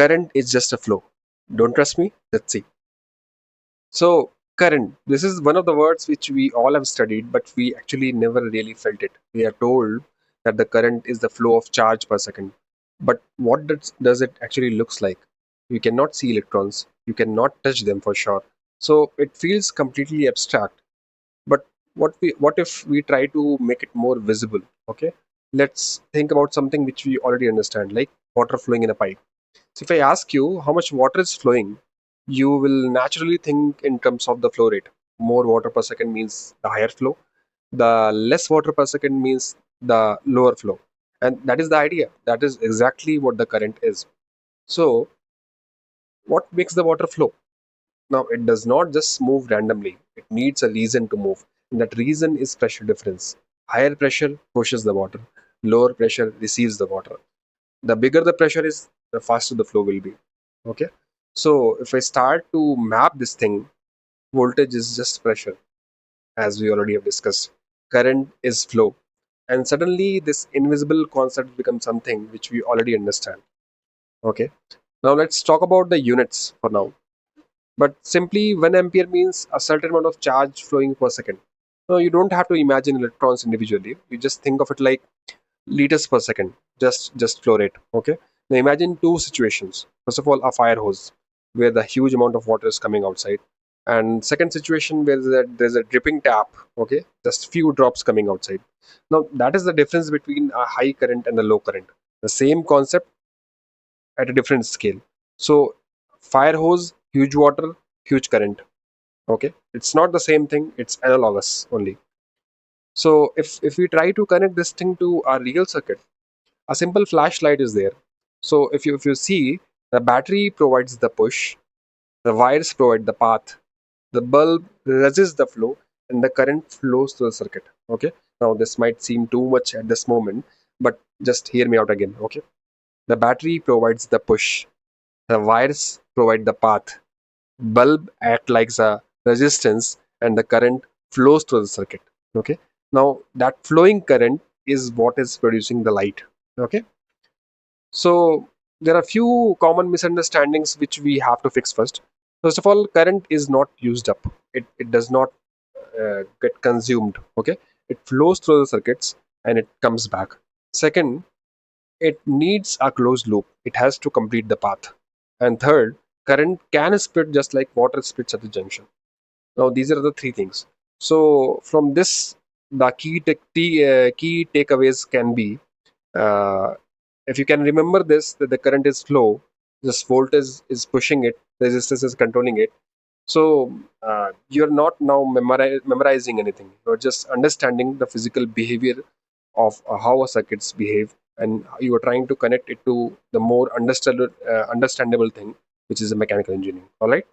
Current is just a flow. Don't trust me? Let's see. So, current, this is one of the words which we all have studied, but we actually never really felt it. We are told that the current is the flow of charge per second. But what does it actually looks like? You cannot see electrons, you cannot touch them for sure. So it feels completely abstract. But what if we try to make it more visible? Okay. Let's think about something which we already understand, like water flowing in a pipe. So if I ask you how much water is flowing, you will naturally think in terms of the flow rate. More water per second means the higher flow. The less water per second means the lower flow. And that is the idea. That is exactly what the current is. So what makes the water flow? Now it does not just move randomly. It needs a reason to move. And that reason is pressure difference. Higher pressure pushes the water. Lower pressure receives the water. The bigger the pressure is, the faster the flow will be. Okay. So if I start to map this thing, voltage is just pressure, as we already have discussed. Current is flow. And suddenly this invisible concept becomes something which we already understand. Okay. Now let's talk about the units for now. But simply 1 ampere means a certain amount of charge flowing per second. No, you don't have to imagine electrons individually. You just think of it like liters per second, just flow rate. Okay. Now imagine two situations. First of all, a fire hose where the huge amount of water is coming outside, and second situation where there's a dripping tap. Okay, just few drops coming outside. Now that is the difference between a high current and a low current. The same concept at a different scale. So fire hose, huge water, huge current. Okay, it's not the same thing, it's analogous only. So if we try to connect this thing to a real circuit, a simple flashlight is there. So if you see, the battery provides the push, the wires provide the path, the bulb resists the flow, and the current flows through the circuit. Okay. Now this might seem too much at this moment, but just hear me out again. Okay. The battery provides the push, the wires provide the path, bulb act like a resistance, and the current flows through the circuit. Okay. Now that flowing current is what is producing the light. Okay. So there are few common misunderstandings which we have to fix first. First of all, current is not used up. It does not get consumed. Okay. It flows through the circuits and it comes back. Second, it needs a closed loop. It has to complete the path. And third, current can split just like water splits at the junction. Now, these are the three things. So, from this, the key takeaways can be, uh, if you can remember this, that the current is flow, this voltage is pushing it, resistance is controlling it. So, you're not now memorizing anything. You're just understanding the physical behavior of how a circuits behave, and you are trying to connect it to the more understandable thing, which is the mechanical engineering. All right.